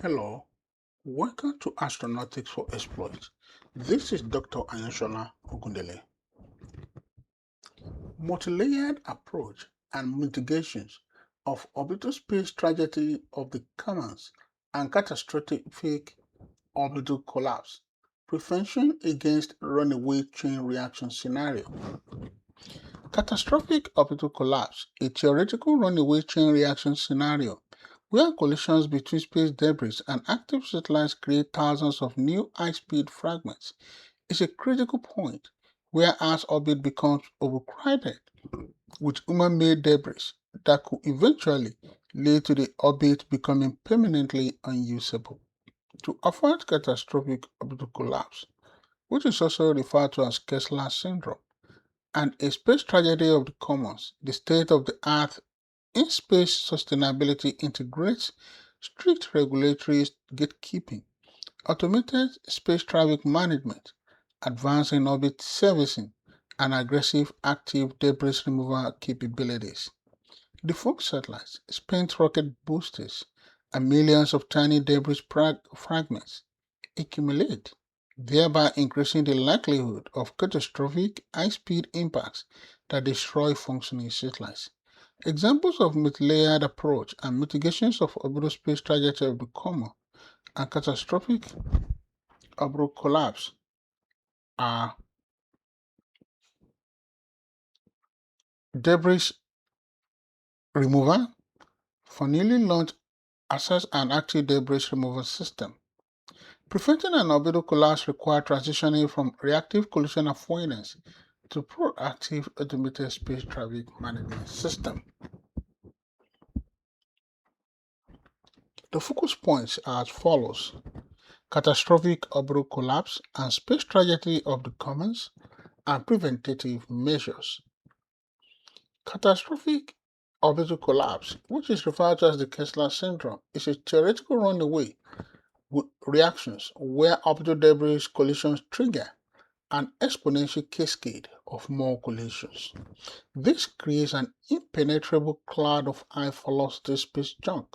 Hello, welcome to Astronautics for Exploits. This is Dr. Anyashola Ogundele. Multilayered approach and mitigations of orbital space tragedy of the Commons and catastrophic orbital collapse. Prevention against runaway chain reaction scenario. Catastrophic orbital collapse, a theoretical runaway chain reaction scenario where collisions between space debris and active satellites create thousands of new high-speed fragments, is a critical point where Earth's orbit becomes overcrowded with human-made debris that could eventually lead to the orbit becoming permanently unusable. To avoid catastrophic orbital collapse, which is also referred to as Kessler Syndrome, and a space tragedy of the commons, the state of the art in space sustainability integrates strict regulatory gatekeeping, automated space traffic management, advanced in-orbit servicing, and aggressive active debris removal capabilities. Defunct satellites, spent rocket boosters, and millions of tiny debris fragments accumulate, thereby increasing the likelihood of catastrophic high-speed impacts that destroy functioning satellites. Examples of multi-layered approach and mitigations of orbital space trajectory of the common and catastrophic orbital collapse are debris removal for newly launched access and active debris removal system. Preventing an orbital collapse requires transitioning from reactive collision avoidance to proactive automated space traffic management system. The focus points are as follows: catastrophic orbital collapse and space trajectory of the commons and preventative measures. Catastrophic orbital collapse, which is referred to as the Kessler Syndrome, is a theoretical runaway reactions where orbital debris collisions trigger an exponential cascade of more collisions. This creates an impenetrable cloud of high-velocity space junk,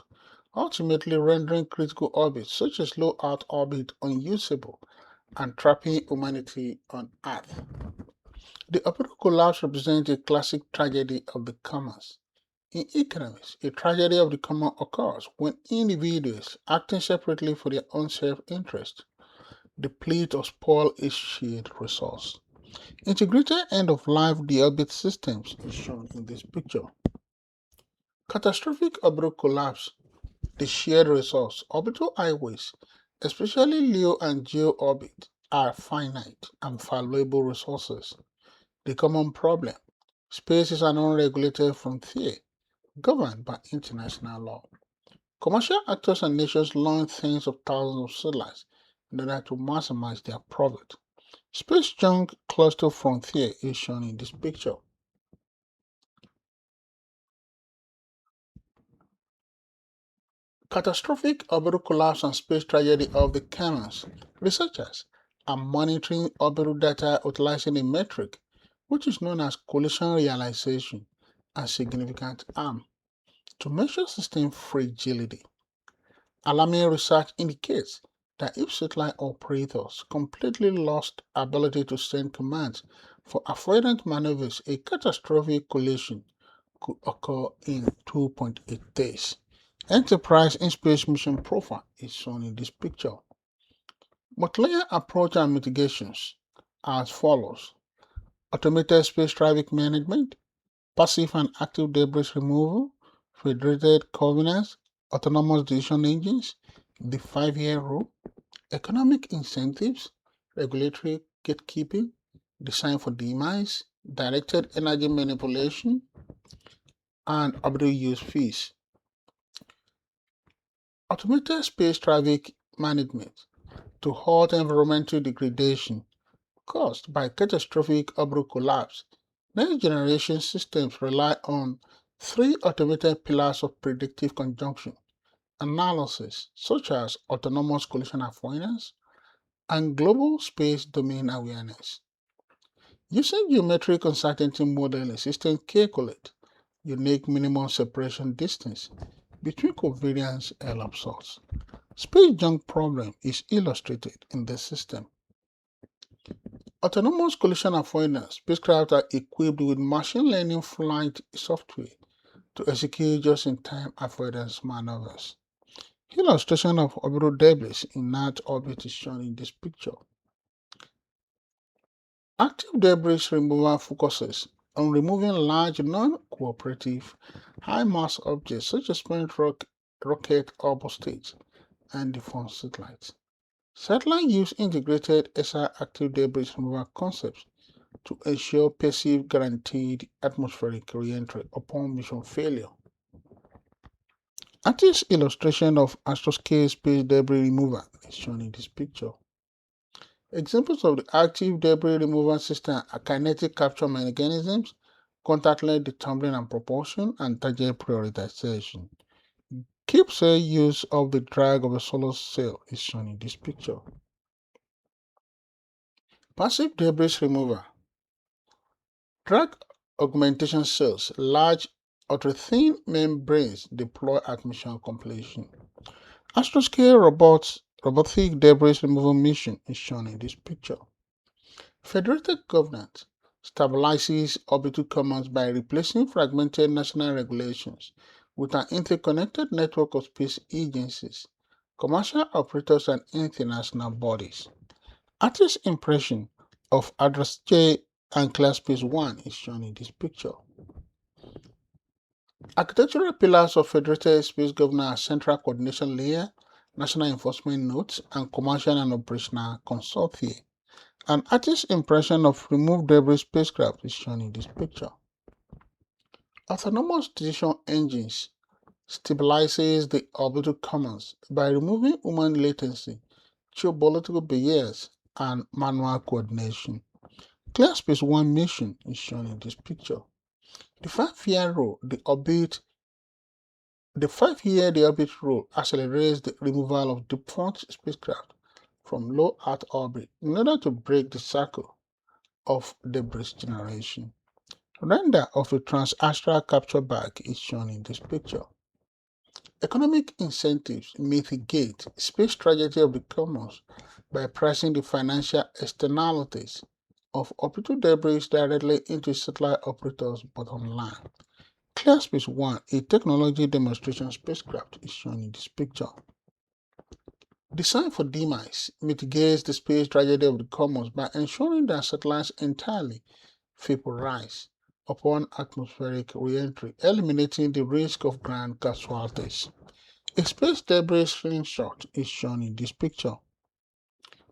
ultimately rendering critical orbits such as low Earth orbit unusable and trapping humanity on Earth. The orbital collapse represents a classic tragedy of the commons. In economics, a tragedy of the common occurs when individuals acting separately for their own self-interest deplete or spoil a shared resource. Integrated end-of-life deorbit systems is shown in this picture. Catastrophic orbital collapse, the shared resource. Orbital highways, especially LEO and GEO orbit, are finite and valuable resources. The common problem: space is an unregulated frontier governed by international law. Commercial actors and nations launch tens of thousands of satellites in order to maximize their profit. Space junk cluster frontier is shown in this picture. Catastrophic orbital collapse and space tragedy of the commons. Researchers are monitoring orbital data utilizing a metric which is known as collision realization and significant harm to measure system fragility. Alarming research indicates that if satellite operators completely lost ability to send commands for avoidance maneuvers, a catastrophic collision could occur in 2.8 days. Enterprise in-space mission profile is shown in this picture. Multilayer approach and mitigations are as follows: automated space traffic management, passive and active debris removal, federated coordinates, autonomous decision engines, the 5-year rule, economic incentives, regulatory gatekeeping, design for demise, directed energy manipulation, and orbital use fees. Automated space traffic management to halt environmental degradation caused by catastrophic orbital collapse. Next generation systems rely on 3 automated pillars of predictive conjunction analysis, such as autonomous collision avoidance and global space domain awareness. Using geometric uncertainty modeling, systems calculate unique minimum separation distance between covariance elapses Space junk problem is illustrated in the system. Autonomous collision avoidance spacecraft are equipped with machine learning flight software to execute just-in-time avoidance maneuvers. Illustration of orbital debris in Earth orbit is shown in this picture. Active debris removal focuses on removing large non-cooperative high-mass objects such as parent rocket orbital stage and defunct satellites. Satellites use integrated SI active debris removal concepts to ensure passive guaranteed atmospheric re-entry upon mission failure. Artist's illustration of astroscale space debris removal is shown in this picture. Examples of the active debris removal system are kinetic capture mechanisms, contact-led detumbling and propulsion, and target prioritization. Keep cell use of the drag of a solar cell is shown in this picture. Passive debris removal. Drag augmentation cells, large ultra-thin membranes deploy at mission completion. Astroscale robotic debris removal mission is shown in this picture. Federated governance stabilizes orbital commons by replacing fragmented national regulations with an interconnected network of space agencies, commercial operators, and international bodies. Artist's impression of Address J and Class Space 1 is shown in this picture. Architectural pillars of federated space governance are central coordination layer, national enforcement nodes, and commercial and operational consortia. An artist's impression of removed debris spacecraft is shown in this picture. Autonomous decision engines stabilizes the orbital commons by removing human latency, geopolitical barriers, and manual coordination. Clear Space 1 mission is shown in this picture. The 5-year rule, the orbit rule accelerates the removal of defunct spacecraft from low Earth orbit in order to break the cycle of debris generation. Render of a transastral capture bag is shown in this picture. Economic incentives mitigate space tragedy of the commons by pricing the financial externalities of orbital debris directly into satellite operators' bottom line. Clear Space 1, a technology demonstration spacecraft, is shown in this picture. Design for demise mitigates the space tragedy of the commons by ensuring that satellites entirely vaporize upon atmospheric re-entry, eliminating the risk of ground casualties. A space debris slingshot is shown in this picture.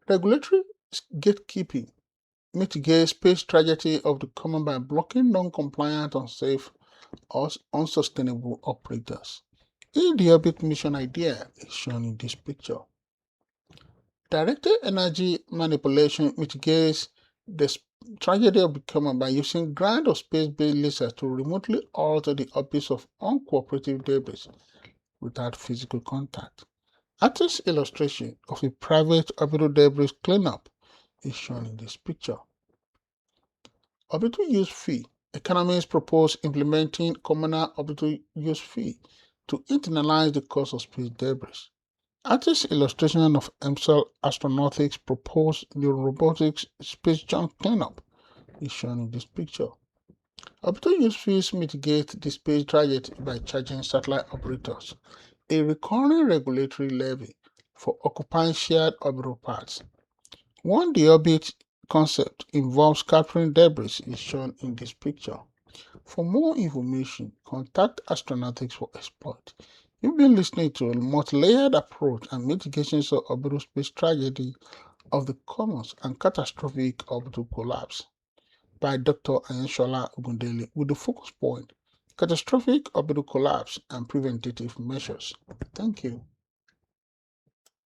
Regulatory gatekeeping mitigates space tragedy of the common by blocking non-compliant, unsafe, or unsustainable operators. A deorbit mission idea is shown in this picture. Directed energy manipulation mitigates the tragedy of the common by using ground or space-based lasers to remotely alter the orbits of uncooperative debris without physical contact. Artist's illustration of a private orbital debris cleanup is shown in this picture. Orbital use fee. Economists propose implementing communal orbital use fee to internalize the cost of space debris. Artist's illustration of EMSL astronautics proposed the robotics space junk cleanup is shown in this picture. Orbital use fees mitigate the space tragedy by charging satellite operators a recurring regulatory levy for occupying shared orbital paths. One deorbit concept involves capturing debris is shown in this picture. For more information, contact Astronautics for exploit. You've been listening to a multi-layered approach and mitigations of orbital space tragedy of the commons and catastrophic orbital collapse by Dr. Ayenshola Ogundele with the focus point, catastrophic orbital collapse and preventative measures. Thank you.